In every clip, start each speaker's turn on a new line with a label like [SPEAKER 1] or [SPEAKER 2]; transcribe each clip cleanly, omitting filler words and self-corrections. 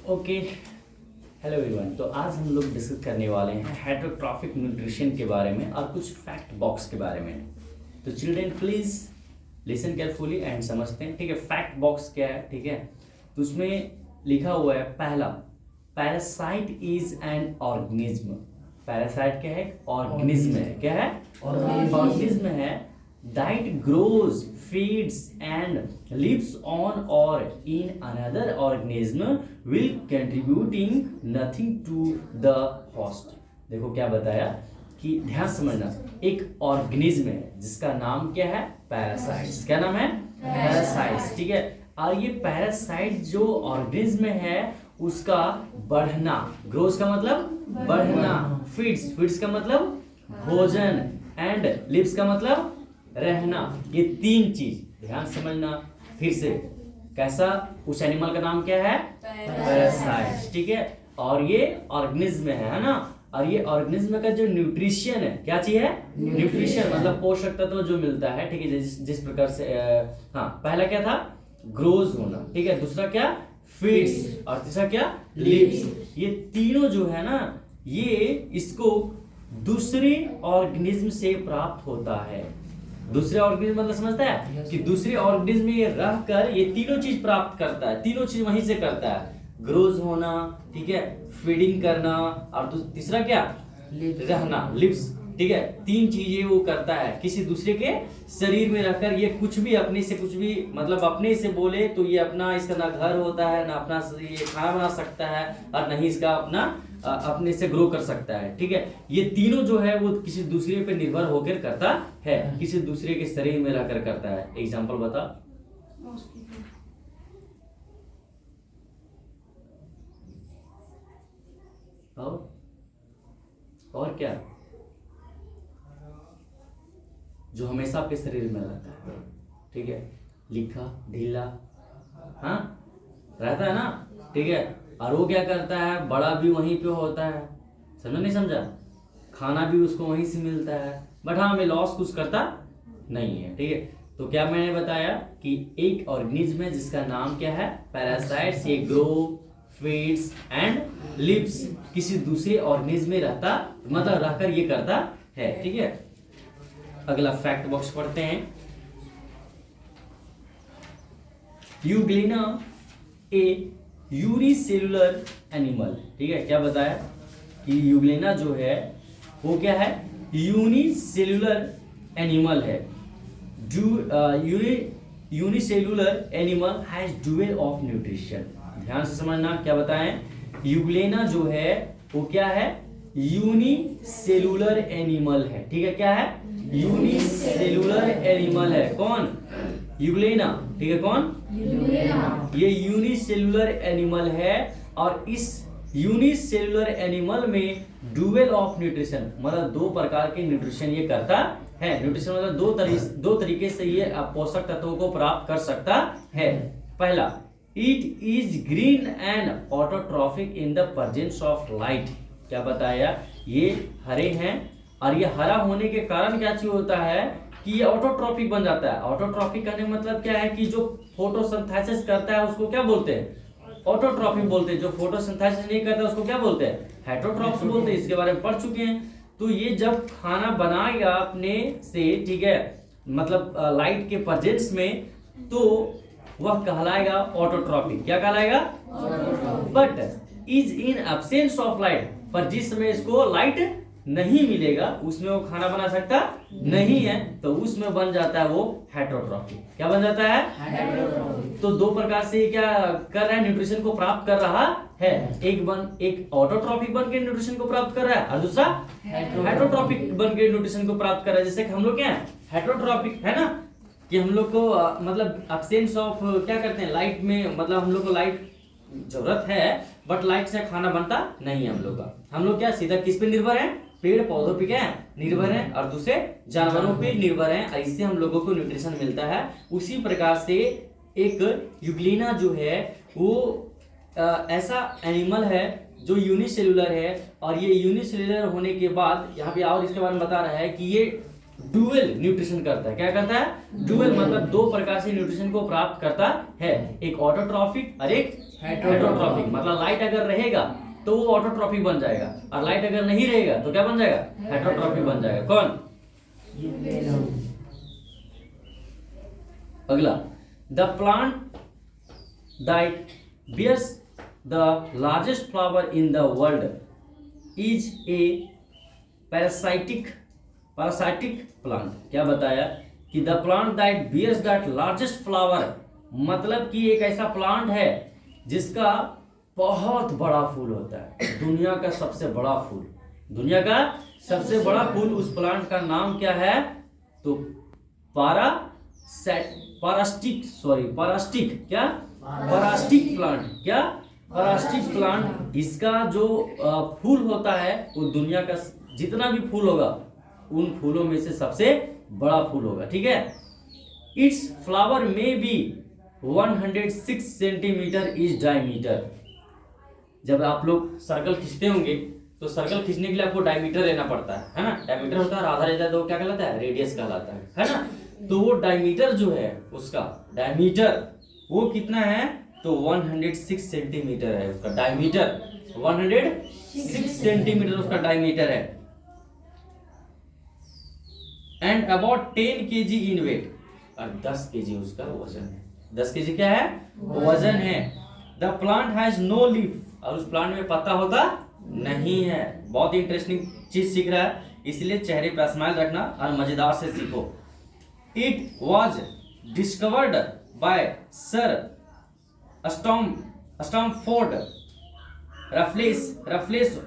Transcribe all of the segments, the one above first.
[SPEAKER 1] Okay, hello everyone. तो आज हम लोग डिस्कस करने वाले हैं हेटरोट्रॉफिक न्यूट्रिशन के बारे में और कुछ फैक्ट बॉक्स के बारे में। तो children please listen carefully and समझते हैं, ठीक है। फैक्ट बॉक्स क्या है, ठीक है। तो उसमें लिखा हुआ है पहला, parasite is an organism. Parasite क्या है? ऑर्गेनिज्म है। क्या है? ऑर्गेनिज्म है that grows, feeds and lives on or in another organism will contributing nothing to the host। देखो क्या बताया कि ध्यान समझना, एक ऑर्गेनिज्म है जिसका नाम क्या है? पैरासाइट्स। क्या नाम है? पैरासाइट्स, ठीक है। और ये पैरासाइट जो ऑर्गेनिज्म है उसका बढ़ना, ग्रोथ का मतलब बढ़ना, फीड्स का मतलब भोजन, एंड लिव्स का मतलब रहना। ये तीन चीज ध्यान समझना। फिर से कैसा? उस एनिमल का नाम क्या है? पैरासाइट, ठीक है। और ये ऑर्गेनिज्म है ना। और ये ऑर्गेनिज्म का जो न्यूट्रिशन है, क्या चीज है? न्यूट्रिशन मतलब पोषक तत्व जो मिलता है, ठीक है। जिस प्रकार से हाँ, पहला क्या था? ग्रोज होना, ठीक है। दूसरा क्या? फीड्स। और तीसरा क्या? लिव्स। ये तीनों जो है ना, ये इसको दूसरे ऑर्गेनिज्म से प्राप्त होता है। दूसरे ऑर्गेनिज्म मतलब समझता है कि दूसरे ऑर्गेनिज्म में रहकर ये तीनों चीज प्राप्त करता है। तीनों चीज वहीं से करता है, ग्रोज होना, ठीक है, फीडिंग करना, और तीसरा क्या? रहना, लिव्स, ठीक है। तीन चीजें वो करता है किसी दूसरे के शरीर में रहकर। ये कुछ भी अपने से कुछ भी मतलब अपने से बोले तो ये अपना, इसका ना घर होता है, ना अपना ये खाना बना सकता है, और नहीं इसका अपना अपने से ग्रो कर सकता है, ठीक है। ये तीनों जो है वो किसी दूसरे पे निर्भर होकर करता है, किसी दूसरे के शरीर में रहकर करता है। एग्जांपल बता। और क्या जो हमेशा आपके शरीर में रहता है, ठीक है। लिखा ढीला, हाँ, रहता है ना, ठीक है। और वो क्या करता है? बड़ा भी वहीं पे होता है। समझा नहीं समझा? खाना भी उसको वहीं से मिलता है, बट हाँ, हमें लॉस कुछ करता नहीं है, ठीक है। तो क्या मैंने बताया कि एक ऑर्गेनिज्म है जिसका नाम क्या है? पैरासाइट्स। ये ग्रो, फीड्स एंड लिव्स, किसी दूसरे ऑर्गेनिज्म में रहता मतलब रहकर ये करता है, ठीक है। अगला फैक्ट बॉक्स पढ़ते हैं। यूग्लिना ए यूनिसेलुलर एनिमल, ठीक है। क्या बताया कि यूग्लिना जो है वो क्या है? यूनिसेलुलर एनिमल है। Unicellular animal has dual of nutrition. ध्यान से समझना, क्या बताएं? यूग्लिना जो है वो क्या है? यूनिसेलुलर एनिमल है, ठीक है। क्या है? यूनिसेलुलर एनिमल है। कौन? यूग्लिना, ठीक है। कौन? ये यूनिसेलुलर एनिमल है, और इस यूनिसेलुलर एनिमल में डुअल ऑफ न्यूट्रिशन मतलब दो प्रकार के न्यूट्रिशन ये करता है। न्यूट्रिशन मतलब दो तरीके से ये पोषक तत्वों को प्राप्त कर सकता है। पहला, it is green and autotrophic in the presence of light. क्या बताया? ये हरे हैं, और ये हरा होने के कारण क्या चीज होता है कि ये ऑटोट्रॉपिक बन जाता है। ऑटोट्रॉपिक करने मतलब क्या है कि जो फोटोसिंथेसिस करता है उसको क्या बोलते हैं? ऑटोट्रॉपिक बोलते हैं। जो फोटोसिंथेसिस नहीं करता उसको क्या बोलते हैं? हेटरोट्रॉप्स बोलते हैं। इसके बारे में पढ़ चुके हैं। तो ये जब खाना बनाएगा अपने से, ठीक है, मतलब लाइट के प्रेजेंस में, तो वह कहलाएगा ऑटोट्रॉपिक। क्या कहलाएगा? But is in absence of light, पर जिस समय इसको लाइट नहीं मिलेगा उसमें वो खाना बना सकता नहीं है, तो उसमें बन जाता है वो हेटरोट्रॉफिक। क्या बन जाता है? हेटरोट्रॉफिक। तो दो प्रकार से क्या कर रहा है? न्यूट्रिशन को प्राप्त कर रहा है। एक ऑटोट्रॉफिक बन के न्यूट्रिशन को प्राप्त कर रहा है, और दूसरा हेटरोट्रॉपिक बन के न्यूट्रिशन को प्राप्त कर रहा है। जैसे कि हम लोग क्या है? हेटरोट्रॉपिक है ना, कि हम लोग को मतलब एब्सेंस ऑफ क्या करते हैं? लाइट में, मतलब हम लोग को लाइट जरूरत है, बट लाइट से खाना बनता नहीं है हम लोग का। हम लोग क्या सीधा किस पे निर्भर है? पेड़ पौधों पे क्या निर्भर है, और दूसरे जानवरों पे निर्भर है। इससे हम लोगों को न्यूट्रिशन मिलता है। उसी प्रकार से एक यूग्लिना जो है वो ऐसा एनिमल है जो यूनिसेलुलर है, और ये यूनिसेलुलर होने के बाद यहाँ पे और इसके बारे में बता रहा है कि ये डुअल न्यूट्रिशन करता है। क्या करता है? डुअल मतलब दो प्रकार से न्यूट्रिशन को प्राप्त करता है, एक ऑटोट्रॉफिक और एक हेटेरोट्रॉफिक। मतलब लाइट अगर रहेगा तो वो ऑटोट्रॉफिक बन जाएगा, और लाइट अगर नहीं रहेगा तो क्या बन जाएगा? हेटेरोट्रॉफिक बन जाएगा। कौन? अगला, the plant that bears the largest flower in the world is a parasitic plant। क्या बताया कि the plant that bears that largest flower, मतलब कि एक ऐसा प्लांट है जिसका बहुत बड़ा फूल होता है, दुनिया का सबसे बड़ा फूल, दुनिया का सबसे बड़ा फूल। उस प्लांट का नाम क्या है? तो पारास्टिक क्या? पारास्टिक प्लांट। क्या? पारास्टिक प्लांट। इसका जो फूल होता है वो दुनिया का जितना भी फूल होगा उन फूलों में से सबसे बड़ा फूल होगा। ठीक है। इट्स फ्लावर में बी 106 सेंटीमीटर इज डायमीटर। जब आप लोग सर्कल खींचते होंगे तो सर्कल खींचने के लिए आपको डायमीटर लेना पड़ता है ना? डायमीटर होता है, आधा रहता है तो क्या कहलाता है? रेडियस कहलाता है ना? तो वो डायमीटर जो है उसका डायमीटर वो कितना है? तो 106 सेंटीमीटर है उसका डायमीटर, 106 सेंटीमीटर उसका डायमीटर है। And about 10 kg in weight, और 10 kg उसका वजन है। 10 kg क्या है? वजन है। The plant has no leaf, और उस प्लांट में पत्ता होता नहीं है। बहुत इंटरेस्टिंग चीज सीख रहा है, इसलिए चेहरे पर स्माइल रखना और मजेदार से सीखो। It was discovered by sir Stamford Raffles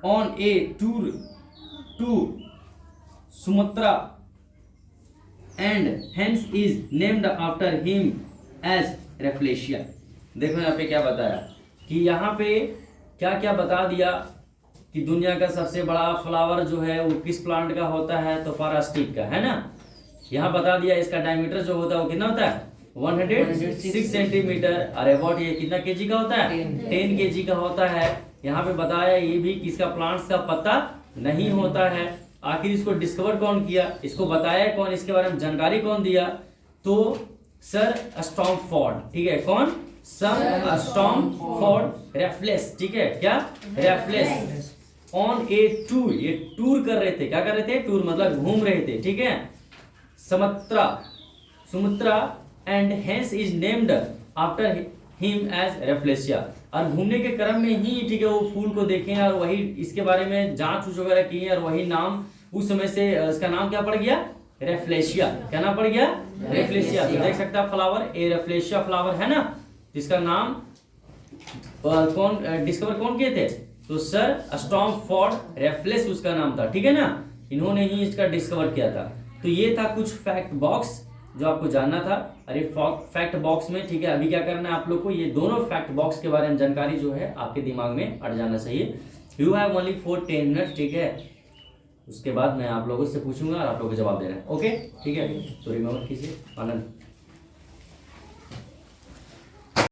[SPEAKER 1] on a tour to Sumatra and hence is named after him as Rafflesia. देखो यहाँ पे क्या बताया कि यहाँ पे क्या क्या बता दिया कि दुनिया का सबसे बड़ा फ्लावर जो है वो किस प्लांट का होता है? तो पारास्टिक का, है ना? यहाँ बता दिया इसका डायमीटर जो होता है वो कितना होता है? 106 सेंटीमीटर। और अबाउट ये कितना केजी का होता है? 10 केजी का होता है। यहाँ पे बताया ये भी कि इसका प्लांट्स का पत्ता नहीं होता है। आखिर इसको डिस्कवर कौन किया? इसको बताया कौन? इसके बारे में जानकारी कौन दिया? तो सर स्टैमफोर्ड। ठीक है, कौन? Sir Stamford Raffles. ठीक है, क्या? रफलेस ऑन ए टूर, ये टूर कर रहे थे। क्या कर रहे थे? टूर मतलब घूम रहे थे। ठीक है, Sumatra and hence is named after him as rafflesia. और घूमने के क्रम में ही, ठीक है, वो फूल को देखे और वही इसके बारे में जांच वगैरह की और वही नाम उस समय से इसका नाम क्या पड़ गया? रेफ्लेशिया। क्या नाम पड़ गया? रेफ्लेशिया। तो देख सकता है फ्लावर, ए रेफ्लेशिया फ्लावर है ना? इसका नाम कौन डिस्कवर कौन किए थे? तो सर स्टैमफोर्ड रफलेस उसका नाम था। ठीक है ना? इन्होंने ही इसका डिस्कवर किया था। तो ये था कुछ फैक्ट बॉक्स जो आपको जानना था। अरे फैक्ट बॉक्स में, ठीक है, अभी क्या करना है आप लोग को? ये दोनों फैक्ट बॉक्स के बारे में जानकारी जो है आपके दिमाग में अट जाना चाहिए। You have only 4-10 minute. ठीक है, उसके बाद मैं आप लोगों से पूछूंगा और आप लोग को जवाब देना है। ओके, ठीक है? तो रिमेम्बर कीजिए। आनंद।